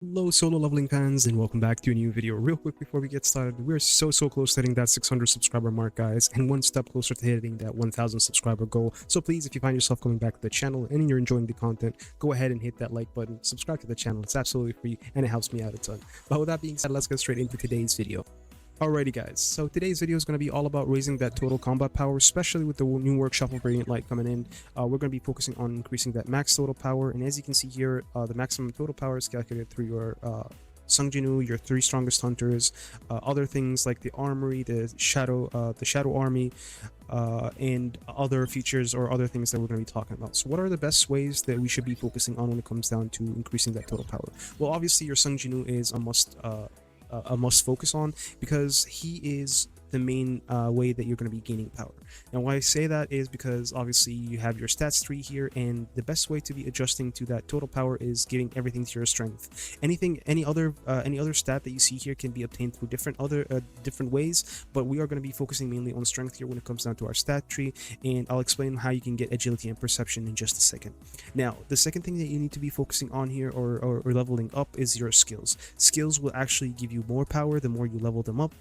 Hello solo leveling fans, and welcome back to a new video. Real quick before we get started, we're so close to hitting that 600 subscriber mark, guys, and one step closer to hitting that 1000 subscriber goal. So please, if you find yourself coming back to the channel and you're enjoying the content, go ahead and hit that like button, subscribe to the channel. It's absolutely free and it helps me out a ton. But with that being said, let's get straight into today's video. Alrighty guys, so today's video is going to be all about raising that total combat power, especially with the new workshop of Radiant Light coming in. We're going to be focusing on increasing that max total power, and as you can see here, the maximum total power is calculated through your Sung Jinu, your 3 strongest hunters, other things like the armory, the shadow army, and other features or other things that we're going to be talking about. So what are the best ways that we should be focusing on when it comes down to increasing that total power? Well, obviously your Sung Jinu is a must focus on, because he is the main way that you're going to be gaining power. Now why I say that is because obviously you have your stats tree here, and the best way to be adjusting to that total power is giving everything to your strength. Any other stat that you see here can be obtained through different ways, but we are going to be focusing mainly on strength here when it comes down to our stat tree, and I'll explain how you can get agility and perception in just a second. Now the second thing that you need to be focusing on here, or leveling up, is your skills. Skills will actually give you more power the more you level them up.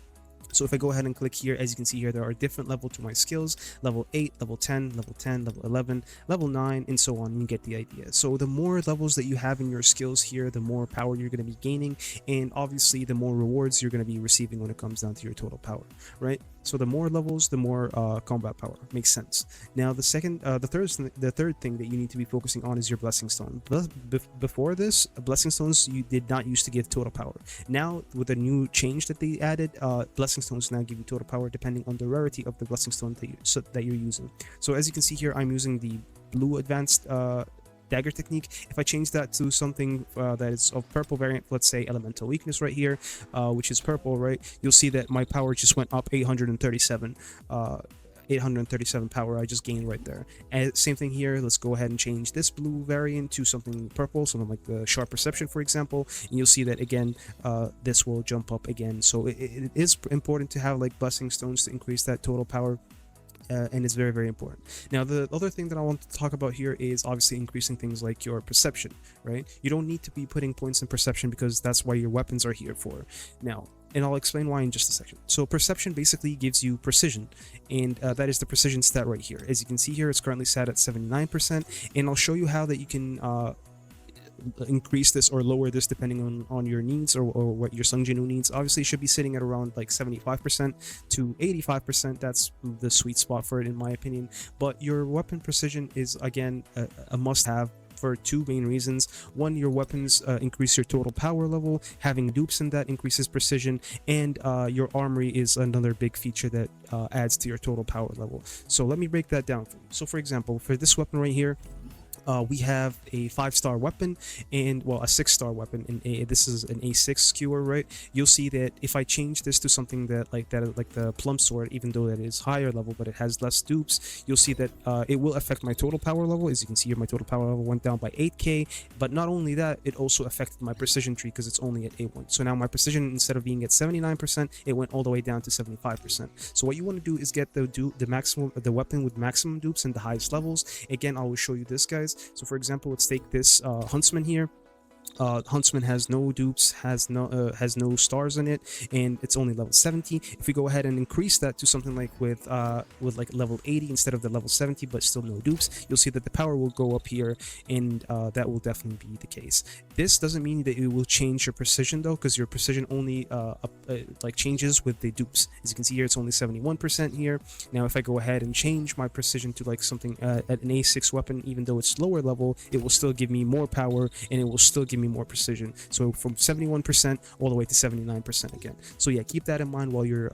So if I go ahead and click here, as you can see here, there are different levels to my skills: level 8, level 10, level 10, level 11, level 9, and so on. You get the idea. So the more levels that you have in your skills here, the more power you're going to be gaining, and obviously the more rewards you're going to be receiving when it comes down to your total power, right? So the more levels, the more combat power. Makes sense. Now the third thing that you need to be focusing on is your blessing stone. Before this, blessing stones you did not used to give total power. Now with the new change that they added, blessing stones now give you total power depending on the rarity of the blessing stone that you're using. So as you can see here, I'm using the blue advanced dagger technique. If I change that to something that is of purple variant, let's say elemental weakness right here, which is purple, right, you'll see that my power just went up 837 power I just gained right there. And same thing here, let's go ahead and change this blue variant to something purple, something like the sharp perception, for example, and you'll see that again, this will jump up again. So it is important to have like blessing stones to increase that total power. And it's very important. Now the other thing that I want to talk about here is obviously increasing things like your perception, right? You don't need to be putting points in perception, because that's why your weapons are here for. Now, and I'll explain why in just a second. So perception basically gives you precision, and that is the precision stat right here. As you can see here, it's currently set at 79%, and I'll show you how that you can increase this or lower this depending on your needs, or what your Sung Jinu needs. Obviously it should be sitting at around like 75% to 85%. That's the sweet spot for it in my opinion. But your weapon precision is again a must-have for two main reasons. One, your weapons increase your total power level. Having dupes in that increases precision, and your armory is another big feature that adds to your total power level. So let me break that down for you. So for example, for this weapon right here, we have a 5-star weapon, and well, a 6-star weapon, and this is an A6 skewer, right? You'll see that if I change this to something like the plum sword, even though that is higher level but it has less dupes, you'll see that it will affect my total power level. As you can see here, my total power level went down by 8k, but not only that, it also affected my precision tree because it's only at A1. So now my precision, instead of being at 79%, it went all the way down to 75%. So what you want to do is get the weapon with maximum dupes and the highest levels. Again, I will show you this, guys. So for example, let's take this huntsman here. Huntsman has no dupes, has no stars in it, and it's only level 70. If we go ahead and increase that to something like with like level 80 instead of the level 70, but still no dupes, you'll see that the power will go up here, and that will definitely be the case. This doesn't mean that it will change your precision though, because your precision only like changes with the dupes. As you can see here, it's only 71% here. Now if I go ahead and change my precision to like something at an A6 weapon, even though it's lower level, it will still give me more power, and it will still give me more precision. So from 71% all the way to 79% again. So yeah, keep that in mind while you're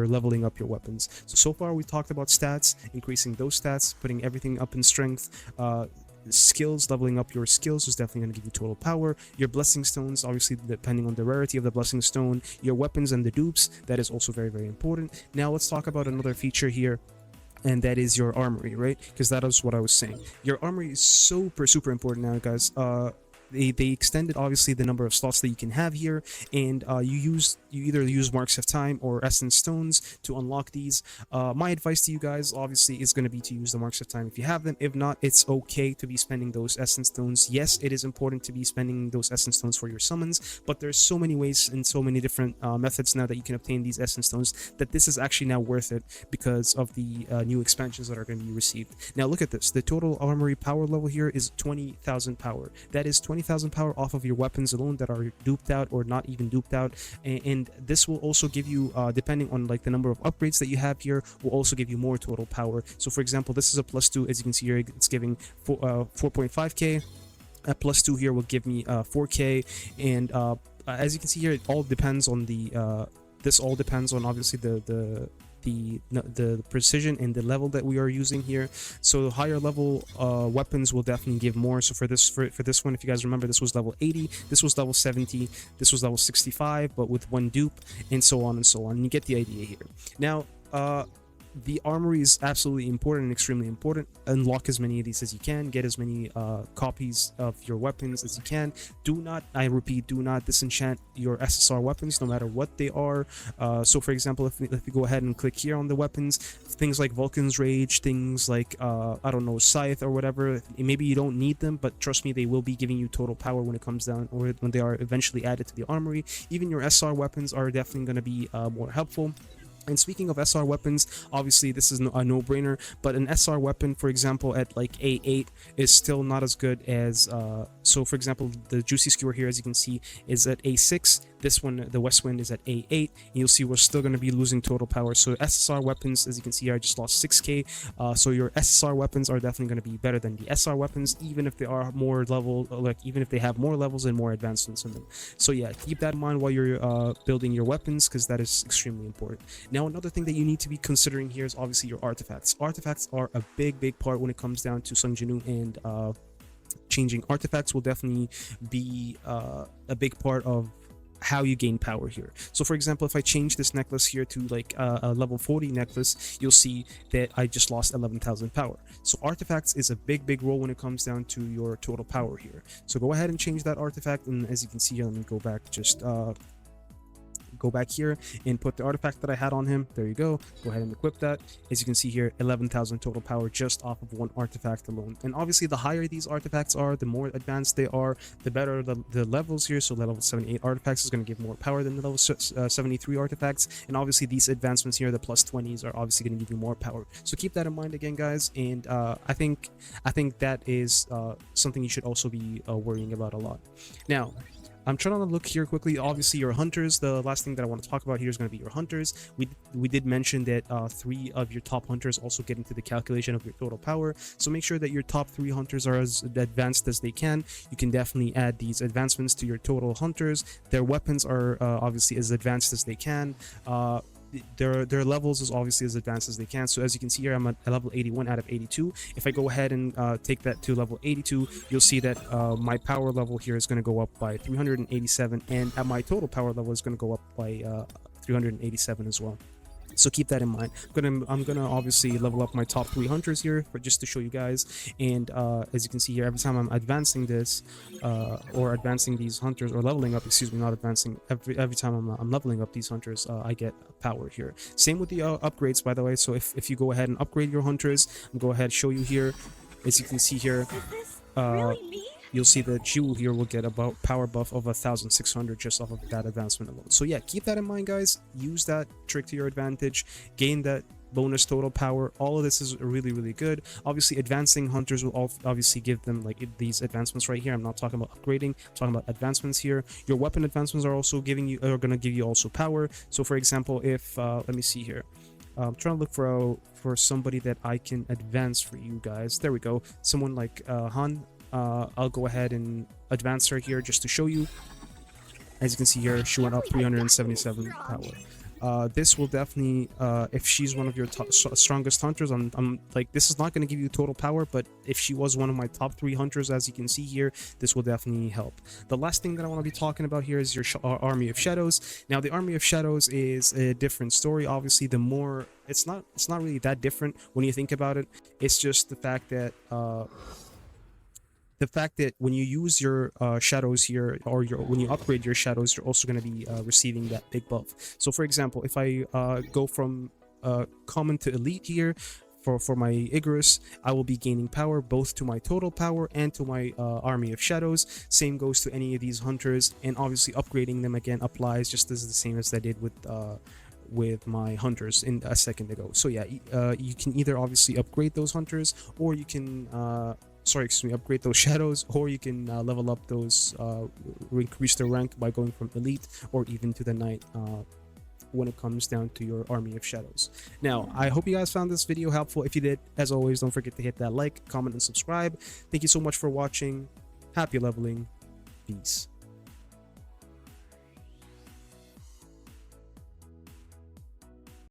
leveling up your weapons. So far we talked about stats, increasing those stats, putting everything up in strength. Skills, leveling up your skills is definitely going to give you total power. Your blessing stones, obviously depending on the rarity of the blessing stone. Your weapons and the dupes, that is also very important. Now let's talk about another feature here, and that is your armory, right? Because that is what I was saying. Your armory is super important now, guys. they extended obviously the number of slots that you can have here, and you either use Marks of Time or Essence Stones to unlock these. My advice to you guys obviously is going to be to use the Marks of Time if you have them. If not, it's okay to be spending those Essence Stones. Yes, it is important to be spending those Essence Stones for your summons, but there's so many ways and so many different methods now that you can obtain these Essence Stones that this is actually now worth it because of the new expansions that are going to be received. Now look at this. The total armory power level here is 20,000 power. That is 20,000 power off of your weapons alone that are duped out or not even duped out, and this will also give you, depending on like the number of upgrades that you have here, will also give you more total power. So for example, this is a +2, as you can see here, it's giving 4.5k. A +2 here will give me 4k, and as you can see here, it all depends on the this all depends on obviously the precision and the level that we are using here. So higher level weapons will definitely give more. So for this one, if you guys remember, this was level 80, this was level 70, this was level 65, but with one dupe, and so on and so on. And you get the idea here. Now the armory is absolutely important and extremely important. Unlock as many of these as you can, get as many copies of your weapons as you can. Do not, I repeat, do not disenchant your SSR weapons no matter what they are. So for example, if we go ahead and click here on the weapons, things like Vulcan's Rage, things like I don't know, Scythe or whatever, maybe you don't need them, but trust me, they will be giving you total power when it comes down, or when they are eventually added to the armory. Even your SR weapons are definitely going to be more helpful. And speaking of SR weapons, obviously this is a no-brainer, but an SR weapon, for example, at like A8 is still not as good as, so for example, the Juicy Skewer here, as you can see, is at A6. This one, the West Wind, is at A8. And you'll see we're still going to be losing total power. So SSR weapons, as you can see here, I just lost 6k. So your SSR weapons are definitely going to be better than the SR weapons, even if they are more level, like even if they have more levels and more advancements in them. So yeah, keep that in mind while you're building your weapons, because that is extremely important. Now, another thing that you need to be considering here is obviously your artifacts. Artifacts are a big part when it comes down to Sung Jinu, and changing artifacts will definitely be a big part of how you gain power here. So for example, if I change this necklace here to like a level 40 necklace, you'll see that I just lost 11,000 power. So artifacts is a big role when it comes down to your total power here. So go ahead and change that artifact, and as you can see here, let me go back, just go back here and put the artifact that I had on him. There you go. Go ahead and equip that. As you can see here, 11,000 total power just off of one artifact alone. And obviously, the higher these artifacts are, the more advanced they are, the better the levels here. So level 78 artifacts is going to give more power than the level 73 artifacts. And obviously, these advancements here, the +20s, are obviously going to give you more power. So keep that in mind again, guys. And I think that is something you should also be worrying about a lot. Now, I'm trying to look here quickly. Obviously, your hunters, the last thing that I want to talk about here is going to be your hunters. We did mention that 3 of your top hunters also get into the calculation of your total power. So make sure that your top 3 hunters are as advanced as they can. You can definitely add these advancements to your total hunters. Their weapons are obviously as advanced as they can. Their levels is obviously as advanced as they can. So as you can see here, I'm at level 81 out of 82. If I go ahead and take that to level 82, you'll see that my power level here is going to go up by 387, and at my total power level is going to go up by 387 as well. So keep that in mind. I'm gonna obviously level up my top 3 hunters here, for just to show you guys. And as you can see here, every time I'm advancing this or advancing these hunters, or leveling up, excuse me, not advancing, every time I'm leveling up these hunters, I get power here. Same with the upgrades, by the way. So if you go ahead and upgrade your hunters, I'm go ahead and show you here. As you can see here, you'll see that Jewel here will get about power buff of 1,600 just off of that advancement alone. So yeah, keep that in mind, guys. Use that trick to your advantage. Gain that bonus total power. All of this is really good. Obviously, advancing hunters will obviously give them like these advancements right here. I'm not talking about upgrading, I'm talking about advancements here. Your weapon advancements are also gonna give you also power. So for example, if let me see here, I'm trying to look for somebody that I can advance for you guys. There we go. Someone like Han. I'll go ahead and advance her here just to show you. As you can see here, she went up 377 power. This will definitely, if she's one of your strongest hunters, I'm like, this is not going to give you total power, but if she was one of my top 3 hunters, as you can see here, this will definitely help. The last thing that I want to be talking about here is your Army of Shadows. Now, the Army of Shadows is a different story. Obviously, the more, it's not really that different when you think about it. It's just the fact that the fact that when you use your shadows here, or when you upgrade your shadows, you're also going to be receiving that big buff. So for example, if I go from common to elite here, for my Icarus, I will be gaining power both to my total power and to my army of shadows. Same goes to any of these hunters, and obviously upgrading them again applies just as the same as I did with my hunters in a second ago. So yeah, you can either obviously upgrade those hunters, or you can upgrade those shadows, or you can level up those, increase their rank by going from elite or even to the knight when it comes down to your army of shadows. Now, I hope you guys found this video helpful. If you did, as always, don't forget to hit that like, comment, and subscribe. Thank you so much for watching. Happy leveling. Peace.